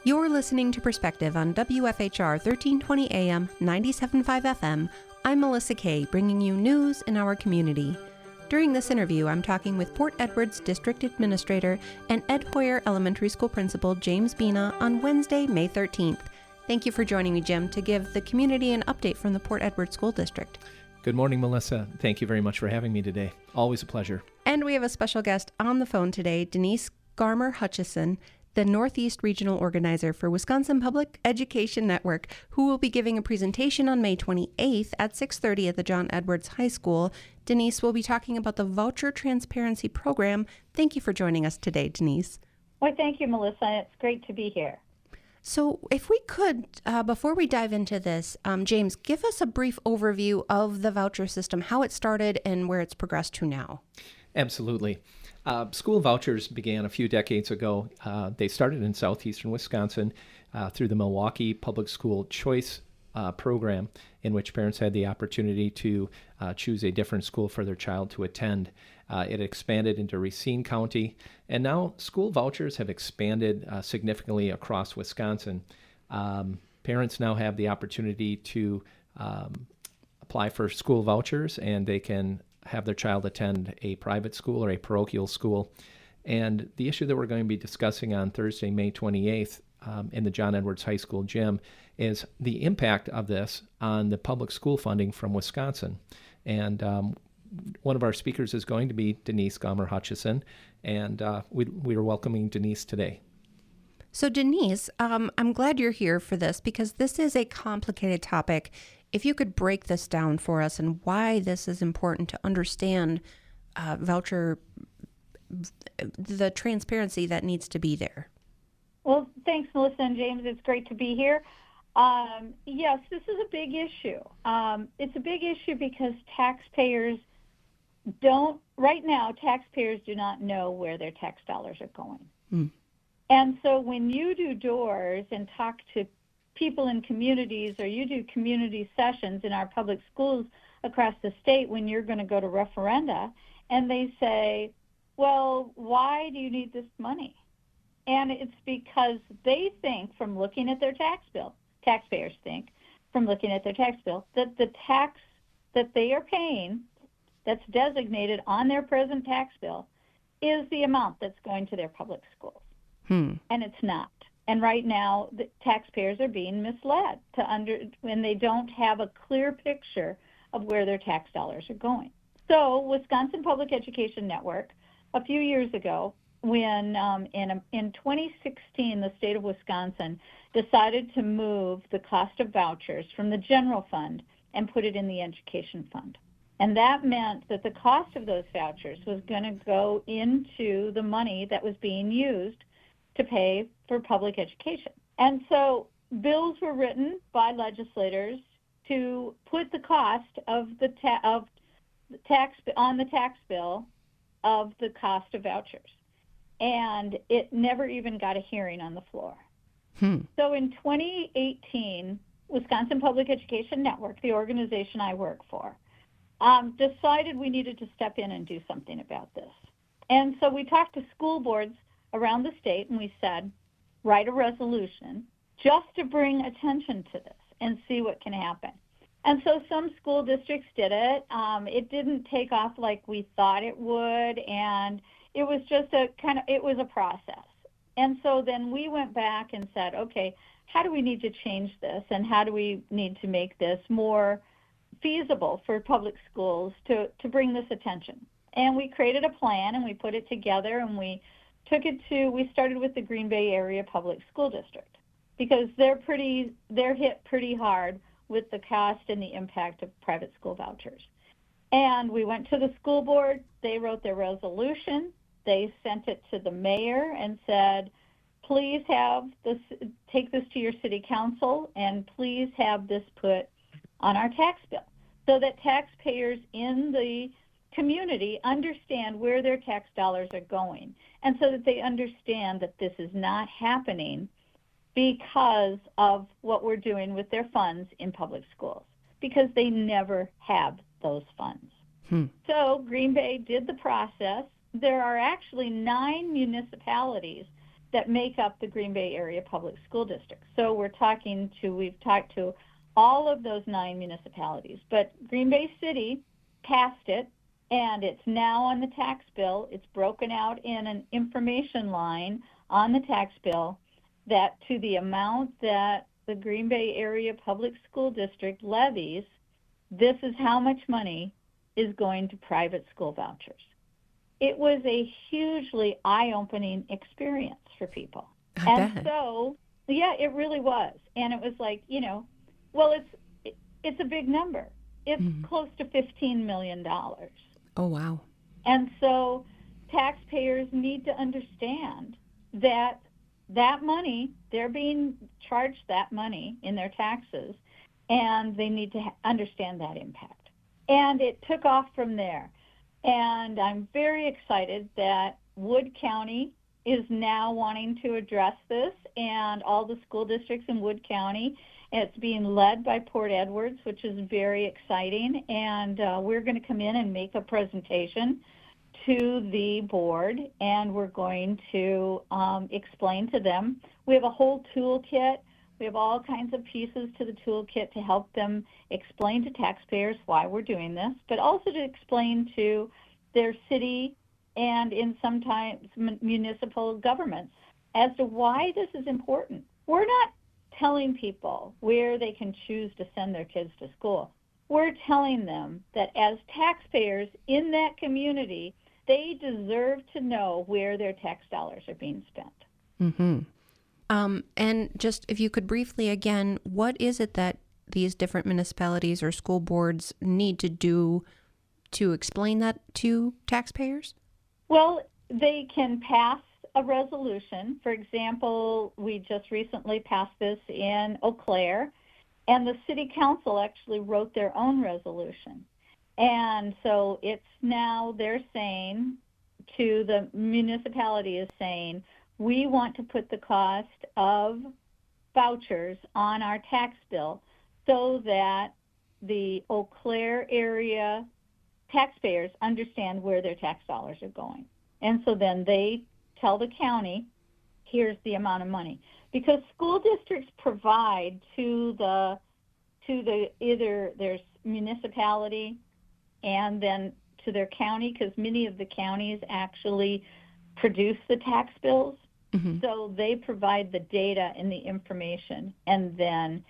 You're listening to Perspective on WFHR 1320 AM, 97.5 FM. I'm Melissa Kay, bringing you news in our community. During this interview, I'm talking with Port Edwards District Administrator and Ed Hoyer Elementary School Principal James Bena on Wednesday, May 13th. Thank you for joining me, Jim, to give the community an update from the Port Edwards School District. Good morning, Melissa. Thank you very much for having me today. Always a pleasure. And we have a special guest on the phone today, Denise Gaumer Hutchison, the Northeast Regional Organizer for Wisconsin Public Education Network, who will be giving a presentation on May 28th at 6:30 at the John Edwards High School. Denise will be talking about the Voucher Transparency Program. Thank you for joining us today, Denise. Well, thank you, Melissa. It's great to be here. So if we could, before we dive into this, James, give us a brief overview of the voucher system, how it started and where it's progressed to now. Absolutely. School vouchers began a few decades ago. They started in southeastern Wisconsin through the Milwaukee Public School Choice program, in which parents had the opportunity to choose a different school for their child to attend. It expanded into Racine County, and now school vouchers have expanded significantly across Wisconsin. Parents now have the opportunity to apply for school vouchers, and they can have their child attend a private school or a parochial school. And the issue that we're going to be discussing on Thursday, May 28th, in the John Edwards High School gym is the impact of this on the public school funding from Wisconsin. And one of our speakers is going to be Denise Gaumer Hutchison, and we are welcoming Denise today. So Denise, I'm glad you're here for this because this is a complicated topic. If you could break this down for us and why this is important to understand voucher, the transparency that needs to be there. Well, thanks, Melissa and James. It's great to be here. Yes, this is a big issue. It's a big issue because taxpayers right now, taxpayers do not know where their tax dollars are going. Mm. And so when you do doors and talk to people in communities, or you do community sessions in our public schools across the state when you're going to go to referenda, and they say, well, why do you need this money? And it's because they think from looking at their tax bill, taxpayers think from looking at their tax bill, that the tax that they are paying that's designated on their present tax bill is the amount that's going to their public schools. And it's not. And right now, the taxpayers are being misled when they don't have a clear picture of where their tax dollars are going. So Wisconsin Public Education Network, a few years ago, when in 2016, the state of Wisconsin decided to move the cost of vouchers from the general fund and put it in the education fund. And that meant that the cost of those vouchers was going to go into the money that was being used to pay for public education. And so bills were written by legislators to put the cost of the tax on the tax bill of the cost of vouchers. And it never even got a hearing on the floor. So in 2018, Wisconsin Public Education Network, the organization I work for, decided we needed to step in and do something about this. And so we talked to school boards around the state, and we said, write a resolution just to bring attention to this and see what can happen. And so some school districts did it. It didn't take off like we thought it would, and it was just it was a process. And so then we went back and said, okay, how do we need to change this, and how do we need to make this more feasible for public schools to bring this attention? And we created a plan, and we put it together, and we started with the Green Bay Area Public School District because they're hit pretty hard with the cost and the impact of private school vouchers. And we went to the school board. They wrote their resolution. They sent it to the mayor and said, please take this to your city council, and please have this put on our tax bill so that taxpayers in the community understand where their tax dollars are going, and so that they understand that this is not happening because of what we're doing with their funds in public schools, because they never have those funds. So Green Bay did the process. There are actually 9 municipalities that make up the Green Bay Area Public School District. So we've talked to all of those 9 municipalities, but Green Bay City passed it, and it's now on the tax bill. It's broken out in an information line on the tax bill that to the amount that the Green Bay Area Public School District levies, this is how much money is going to private school vouchers. It was a hugely eye-opening experience for people. I bet. So, yeah, it really was. And it was like, well, it's a big number. It's close to $15 million. Oh, wow. And so taxpayers need to understand that money, they're being charged that money in their taxes, and they need to understand that impact. And it took off from there. And I'm very excited that Wood County is now wanting to address this, and all the school districts in Wood County. It's being led by Port Edwards, which is very exciting. And we're going to come in and make a presentation to the board, and we're going to explain to them. We have a whole toolkit. We have all kinds of pieces to the toolkit to help them explain to taxpayers why we're doing this, but also to explain to their city and in sometimes municipal governments as to why this is important. We're not telling people where they can choose to send their kids to school. We're telling them that as taxpayers in that community, they deserve to know where their tax dollars are being spent. Mm-hmm. And just if you could briefly again, what is it that these different municipalities or school boards need to do to explain that to taxpayers? Well, they can pass a resolution. For example, we just recently passed this in Eau Claire, and the city council actually wrote their own resolution. And so it's now they're saying to the municipality is saying, we want to put the cost of vouchers on our tax bill so that the Eau Claire area taxpayers understand where their tax dollars are going. And so then they tell the county, here's the amount of money. Because school districts provide to the either their municipality and then to their county, because many of the counties actually produce the tax bills. Mm-hmm. So they provide the data and the information. And then,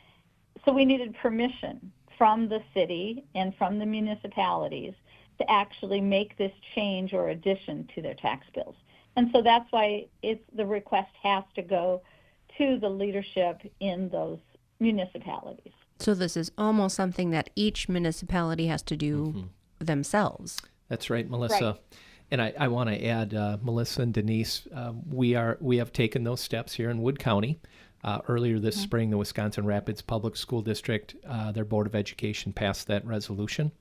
so we needed permission from the city and from the municipalities to actually make this change or addition to their tax bills. And so that's why the request has to go to the leadership in those municipalities. So this is almost something that each municipality has to do themselves. That's right, Melissa. Right. And I want to add, Melissa and Denise, we have taken those steps here in Wood County. Earlier this spring, the Wisconsin Rapids Public School District, their Board of Education passed that resolution.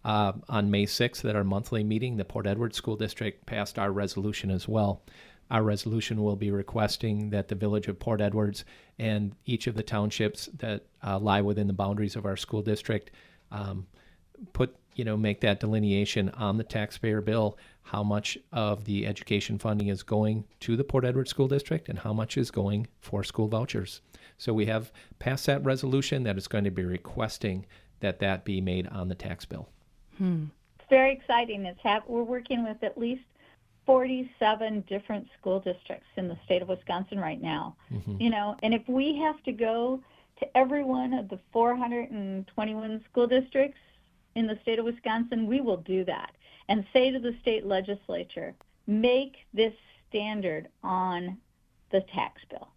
On May 6th at our monthly meeting, the Port Edwards School District passed our resolution as well. Our resolution will be requesting that the Village of Port Edwards and each of the townships that lie within the boundaries of our school district make that delineation on the taxpayer bill, how much of the education funding is going to the Port Edwards School District and how much is going for school vouchers. So we have passed that resolution that is going to be requesting that be made on the tax bill. It's very exciting. We're working with at least 47 different school districts in the state of Wisconsin right now. And if we have to go to every one of the 421 school districts in the state of Wisconsin, we will do that and say to the state legislature, make this standard on the tax bill.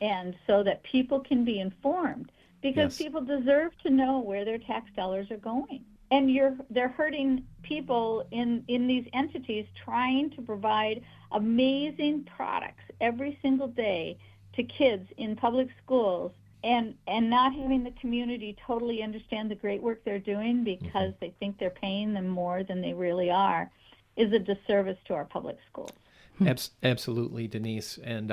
And so that people can be informed, because people deserve to know where their tax dollars are going. And they're hurting people in these entities trying to provide amazing products every single day to kids in public schools, and not having the community totally understand the great work they're doing because they think they're paying them more than they really are is a disservice to our public schools. Absolutely, Denise. And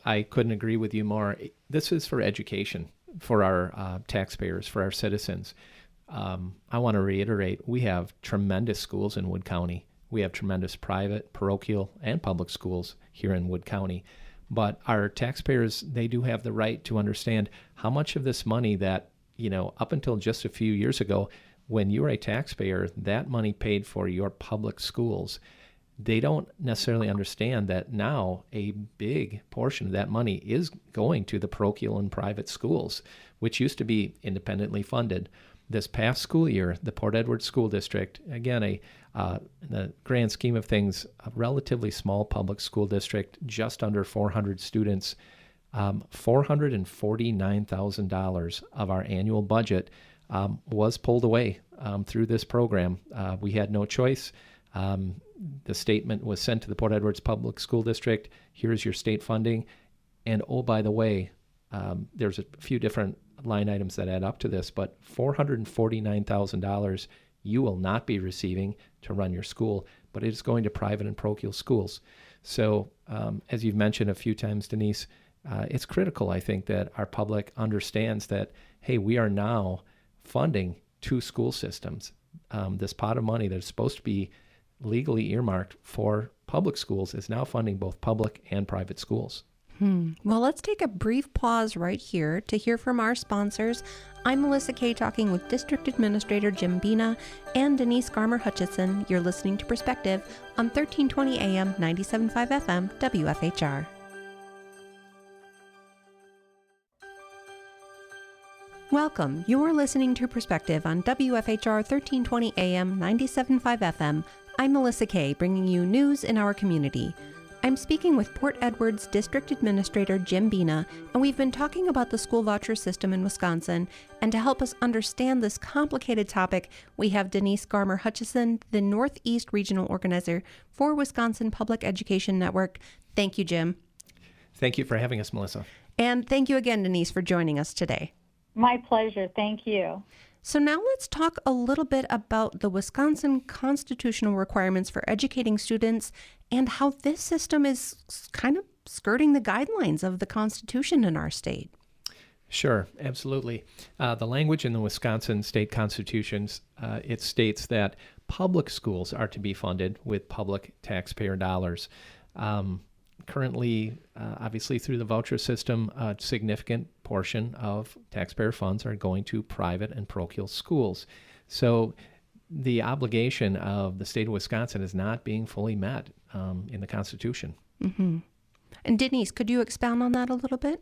I couldn't agree with you more. This is for education, for our taxpayers, for our citizens. I want to reiterate, we have tremendous schools in Wood County. We have tremendous private, parochial, and public schools here in Wood County. But our taxpayers, they do have the right to understand how much of this money that, up until just a few years ago, when you're a taxpayer, that money paid for your public schools. They don't necessarily understand that now a big portion of that money is going to the parochial and private schools, which used to be independently funded. This past school year, the Port Edward School District, again, in the grand scheme of things, a relatively small public school district, just under 400 students, $449,000 of our annual budget was pulled away through this program. We had no choice. The statement was sent to the Port Edwards Public School District. Here's your state funding. And oh, by the way, there's a few different line items that add up to this, but $449,000 you will not be receiving to run your school, but it is going to private and parochial schools. So as you've mentioned a few times, Denise, it's critical, I think, that our public understands that, hey, we are now funding two school systems. This pot of money that is supposed to be legally earmarked for public schools is now funding both public and private schools. Well, let's take a brief pause right here to hear from our sponsors. I'm Melissa Kay, talking with District Administrator Jim Bena and Denise Gaumer Hutchison. You're listening to Perspective on 1320 AM, 97.5 FM, WFHR. Welcome. You're listening to Perspective on WFHR 1320 AM, 97.5 FM. I'm Melissa Kay, bringing you news in our community. I'm speaking with Port Edwards District Administrator Jim Bena, and we've been talking about the school voucher system in Wisconsin. And to help us understand this complicated topic, we have Denise Gaumer Hutchison, the Northeast Regional Organizer for Wisconsin Public Education Network. Thank you, Jim. Thank you for having us, Melissa. And thank you again, Denise, for joining us today. My pleasure. Thank you. So now let's talk a little bit about the Wisconsin constitutional requirements for educating students and how this system is kind of skirting the guidelines of the Constitution in our state. Sure, absolutely. The language in the Wisconsin state constitutions, it states that public schools are to be funded with public taxpayer dollars. Currently, obviously through the voucher system, a significant portion of taxpayer funds are going to private and parochial schools. So the obligation of the state of Wisconsin is not being fully met in the Constitution. Mm-hmm. And Denise, could you expound on that a little bit?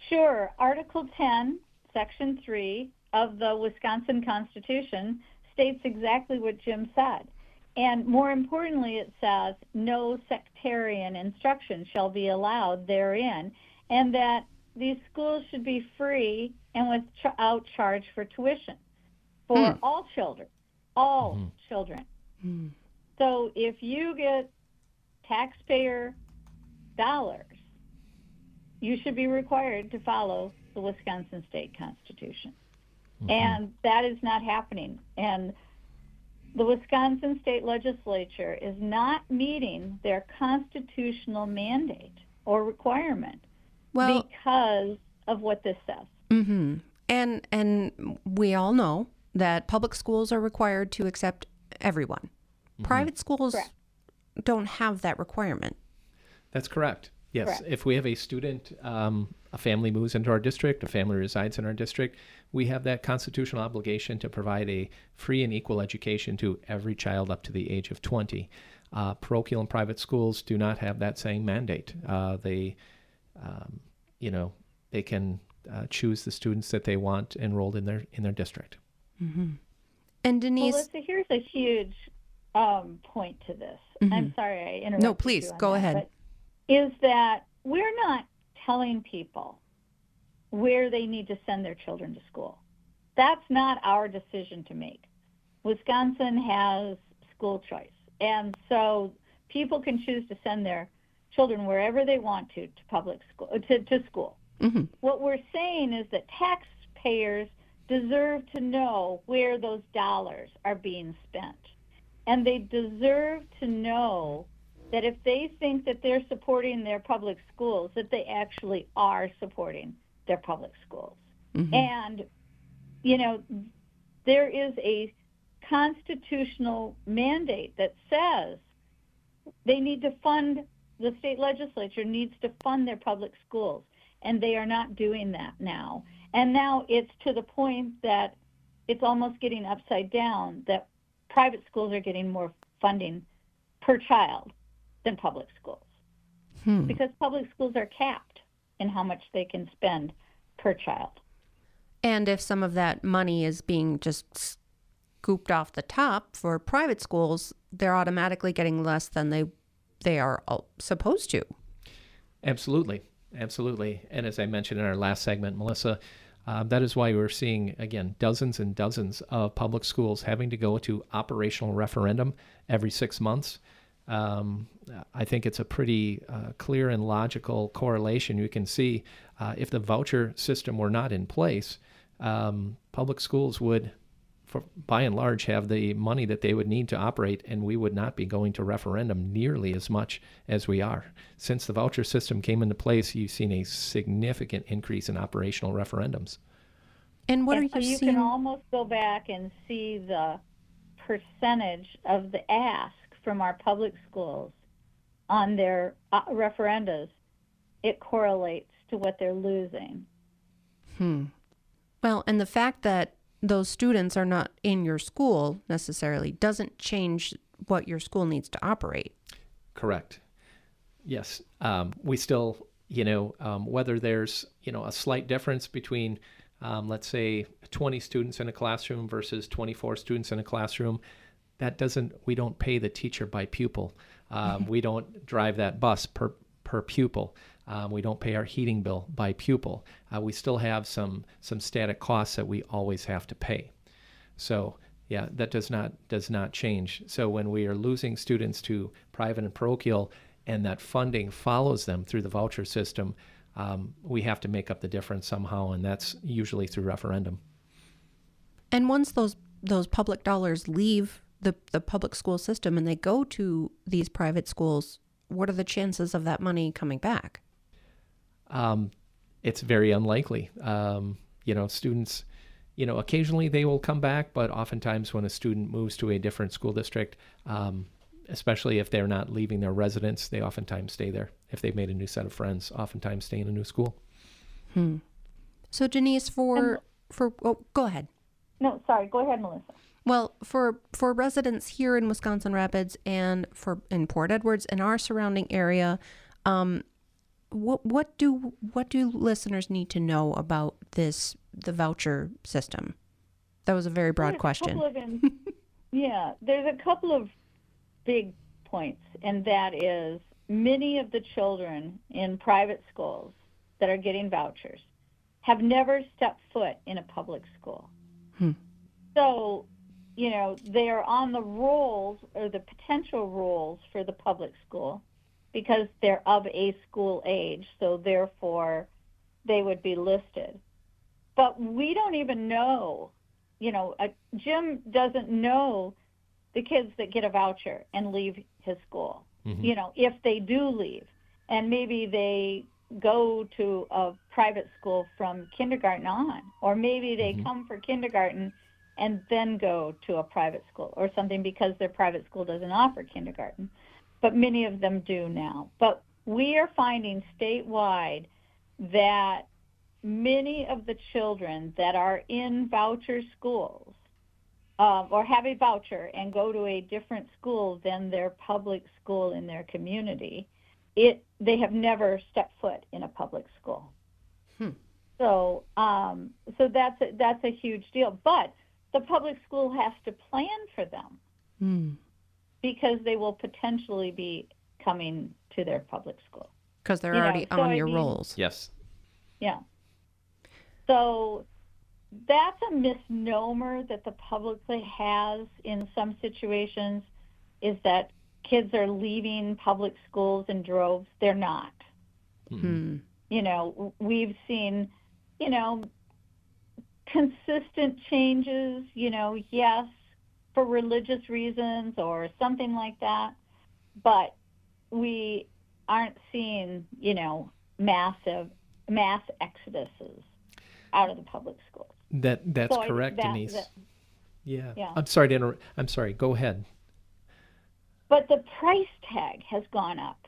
Sure. Article 10, Section 3 of the Wisconsin Constitution states exactly what Jim said. And more importantly, it says no sectarian instruction shall be allowed therein, and that these schools should be free and without charge for tuition for all children, children. So if you get taxpayer dollars, you should be required to follow the Wisconsin State Constitution. And that is not happening. And the Wisconsin State Legislature is not meeting their constitutional mandate or requirement because of what this says. Mm-hmm. And we all know that public schools are required to accept everyone. Private schools don't have that requirement. That's correct. Yes. Correct. If we have a student, a family moves into our district, a family resides in our district, we have that constitutional obligation to provide a free and equal education to every child up to the age of 20. Parochial and private schools do not have that same mandate. They can choose the students that they want enrolled in their district. Mm-hmm. And Denise, Melissa, here's a huge point to this. I'm sorry I interrupted. No, please go ahead. Is that we're not telling people where they need to send their children to school. That's not our decision to make. Wisconsin has school choice, and so people can choose to send their children wherever they want to public school, to school. Mm-hmm. What we're saying is that taxpayers deserve to know where those dollars are being spent, and they deserve to know that if they think that they're supporting their public schools, that they actually are supporting their public schools. Mm-hmm. And, there is a constitutional mandate that says they need to fund, the state legislature needs to fund their public schools, and they are not doing that now. And now it's to the point that it's almost getting upside down, that private schools are getting more funding per child than public schools. Because public schools are capped in how much they can spend per child. And if some of that money is being just scooped off the top for private schools, they're automatically getting less than they are supposed to. Absolutely. And as I mentioned in our last segment, Melissa, that is why we're seeing, again, dozens and dozens of public schools having to go to operational referendum every 6 months. I think it's a pretty clear and logical correlation. You can see if the voucher system were not in place, public schools would, by and large, have the money that they would need to operate, and we would not be going to referendum nearly as much as we are. Since the voucher system came into place, you've seen a significant increase in operational referendums. And what are you so you seeing? can almost go back and see the percentage of the ask from our public schools on their referendas. It correlates to what they're losing. Well, and the fact that those students are not in your school necessarily doesn't change what your school needs to operate. Correct. Yes. We still, whether there's, a slight difference between, let's say, 20 students in a classroom versus 24 students in a classroom, we don't pay the teacher by pupil. We don't drive that bus per pupil. We don't pay our heating bill by pupil. We still have some static costs that we always have to pay. So yeah, that does not change. So when we are losing students to private and parochial, and that funding follows them through the voucher system, we have to make up the difference somehow, and that's usually through referendum. And once those public dollars leave the public school system and they go to these private schools, what are the chances of that money coming back? It's very unlikely. Students, occasionally they will come back, but oftentimes when a student moves to a different school district, especially if they're not leaving their residence, they oftentimes stay there. If they've made a new set of friends, oftentimes stay in a new school. So Denise, go ahead. No, sorry, go ahead, Melissa. Well, for residents here in Wisconsin Rapids and in Port Edwards and our surrounding area, what do listeners need to know about the voucher system? That was a very broad question. There's a couple of big points, and that is many of the children in private schools that are getting vouchers have never stepped foot in a public school. So, they're on the rolls or the potential rolls for the public school because they're of a school age, so therefore they would be listed. But we don't even know, Jim doesn't know the kids that get a voucher and leave his school, if they do leave. And maybe they go to a private school from kindergarten on, or maybe they come for kindergarten and then go to a private school or something because their private school doesn't offer kindergarten. But many of them do now. But we are finding statewide that many of the children that are in voucher schools or have a voucher and go to a different school than their public school in their community, they have never stepped foot in a public school. So that's a huge deal. But the public school has to plan for them because they will potentially be coming to their public school. Because they're already on your rolls. Yes. Yeah. So that's a misnomer that the public has in some situations, is that kids are leaving public schools in droves. They're not. We've seen, consistent changes, yes, for religious reasons or something like that, but we aren't seeing, mass exoduses out of the public schools. That's correct, Denise. Yeah. Yeah. I'm sorry to interrupt. I'm sorry. Go ahead. But the price tag has gone up.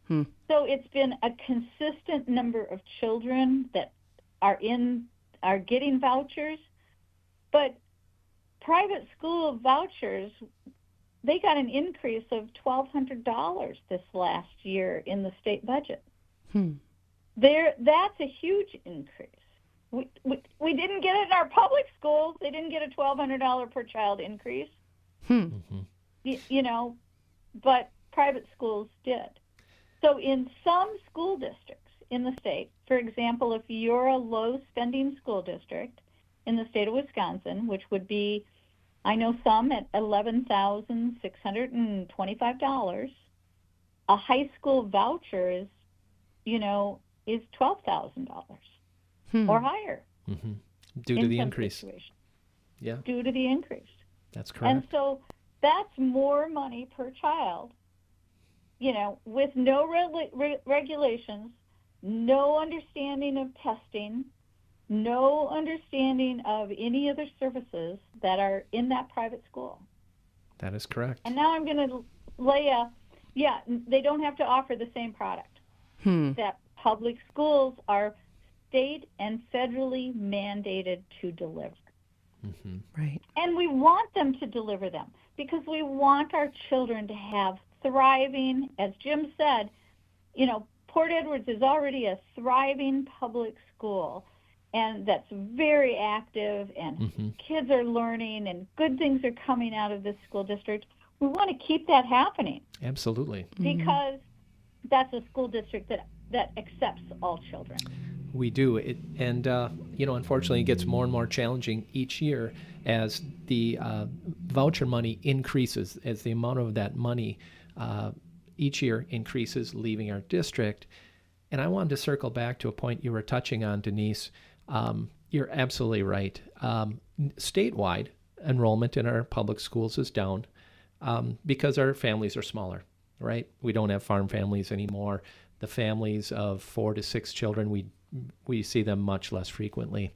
Hmm. So it's been a consistent number of children that are getting vouchers, but private school vouchers, they got an increase of $1,200 this last year in the state budget. That's a huge increase. We didn't get it in our public schools. They didn't get a $1,200 per child increase. You know, but private schools did. So in some school districts in the state, for example, if you're a low-spending school district in the state of Wisconsin, which would be, I know some at $11,625, a high school voucher is $12,000 or higher. Due to the increase. Yeah. Due to the increase. That's correct. And so that's more money per child, with no regulations, no understanding of testing, no understanding of any other services that are in that private school. That is correct. And now I'm going to they don't have to offer the same product. That public schools are state and federally mandated to deliver. Right. And we want them to deliver them because we want our children to have thriving, as Jim said, Port Edwards is already a thriving public school, and that's very active, and kids are learning, and good things are coming out of this school district. We want to keep that happening. Absolutely. Because that's a school district that accepts all children. We do. Unfortunately, it gets more and more challenging each year as the voucher money increases, as the amount of that money each year increases leaving our district. And I wanted to circle back to a point you were touching on, Denise. You're absolutely right. Statewide, enrollment in our public schools is down because our families are smaller, right? We don't have farm families anymore. The families of 4 to 6 children, we see them much less frequently.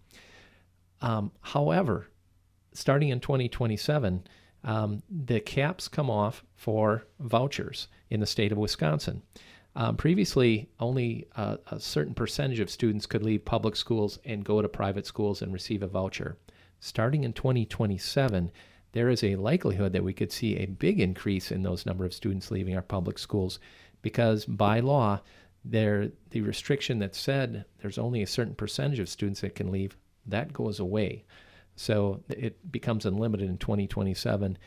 However, starting in 2027, the caps come off for vouchers in the state of Wisconsin. Previously, only a certain percentage of students could leave public schools and go to private schools and receive a voucher. Starting in 2027, there is a likelihood that we could see a big increase in those number of students leaving our public schools because by law, the restriction that said there's only a certain percentage of students that can leave, that goes away. So it becomes unlimited in 2027.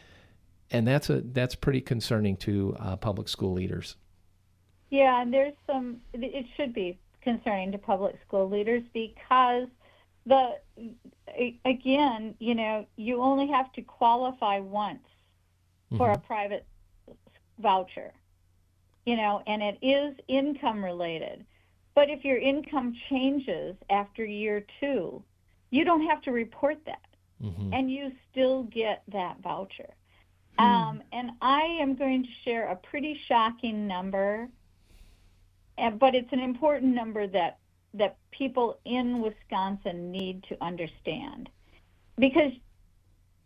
And that's pretty concerning to public school leaders. Yeah, and it should be concerning to public school leaders because you only have to qualify once for a private voucher, and it is income related. But if your income changes after year 2, you don't have to report that, and you still get that voucher. And I am going to share a pretty shocking number, but it's an important number that people in Wisconsin need to understand, because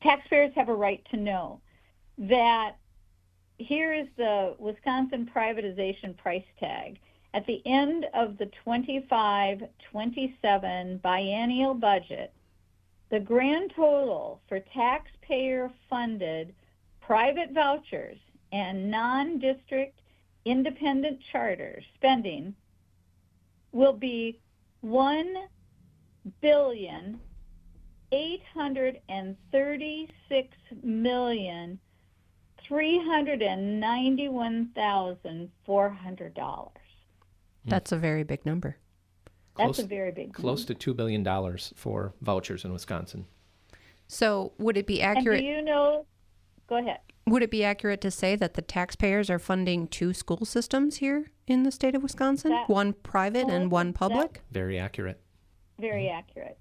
taxpayers have a right to know that here is the Wisconsin privatization price tag. At the end of the 25-27 biennial budget, the grand total for taxpayer-funded private vouchers and non-district independent charters spending will be $1,836,391,400. That's a very big number. That's a very big number. Close to $2 billion for vouchers in Wisconsin. So would it be accurate? And go ahead. Would it be accurate to say that the taxpayers are funding 2 school systems here in the state of Wisconsin? One private and one public? Very accurate. Very accurate.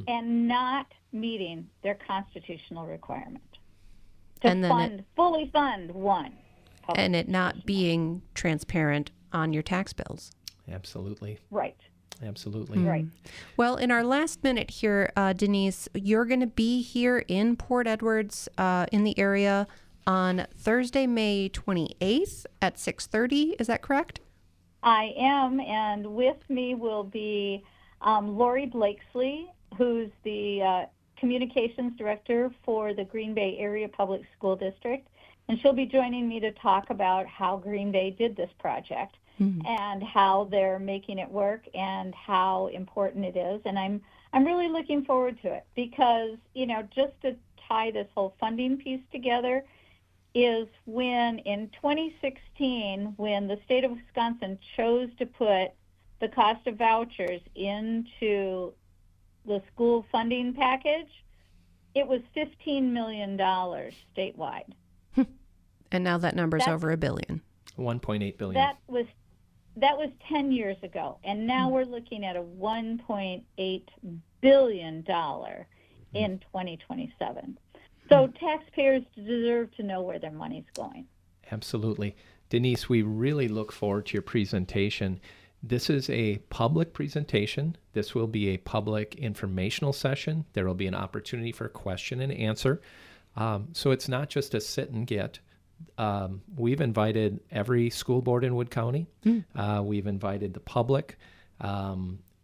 And not meeting their constitutional requirement to fully fund one. And it not being transparent on your tax bills. Absolutely. Right. Absolutely. Right. Well, in our last minute here, Denise, you're going to be here in Port Edwards in the area on Thursday, May 28th at 6:30. Is that correct? I am, and with me will be Lori Blakesley, who's the communications director for the Green Bay Area Public School District, and she'll be joining me to talk about how Green Bay did this project and how they're making it work and how important it is. And I'm really looking forward to it because, just to tie this whole funding piece together is when in 2016, when the state of Wisconsin chose to put the cost of vouchers into the school funding package, it was $15 million statewide. And now that number's over $1 billion. 1.8 billion. That was 10 years ago, and now we're looking at a $1.8 billion in 2027. So taxpayers deserve to know where their money's going. Absolutely. Denise, we really look forward to your presentation. This is a public presentation. This will be a public informational session. There will be an opportunity for question and answer. So it's not just a sit and get. We've invited every school board in Wood County. We've invited the public.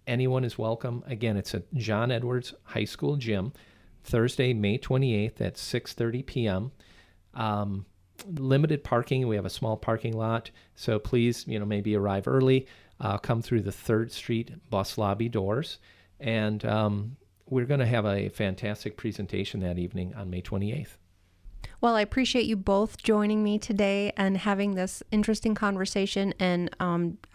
Anyone is welcome. Again, it's at John Edwards High School Gym, Thursday, May 28th at 6:30 p.m. Limited parking. We have a small parking lot. So please, maybe arrive early. Come through the 3rd Street bus lobby doors. And we're going to have a fantastic presentation that evening on May 28th. Well, I appreciate you both joining me today and having this interesting conversation. And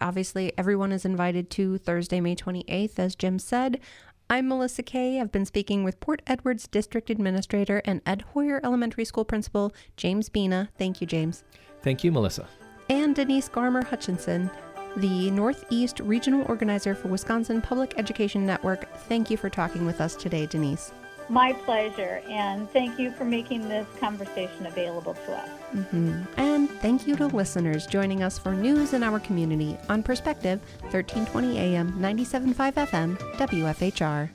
obviously, everyone is invited to Thursday, May 28th, as Jim said. I'm Melissa Kay. I've been speaking with Port Edwards District Administrator and Ed Hoyer Elementary School Principal James Bena. Thank you, James. Thank you, Melissa. And Denise Gaumer Hutchison, the Northeast Regional Organizer for Wisconsin Public Education Network. Thank you for talking with us today, Denise. My pleasure, and thank you for making this conversation available to us. And thank you to listeners joining us for news in our community on Perspective, 1320 AM, 97.5 FM, WFHR.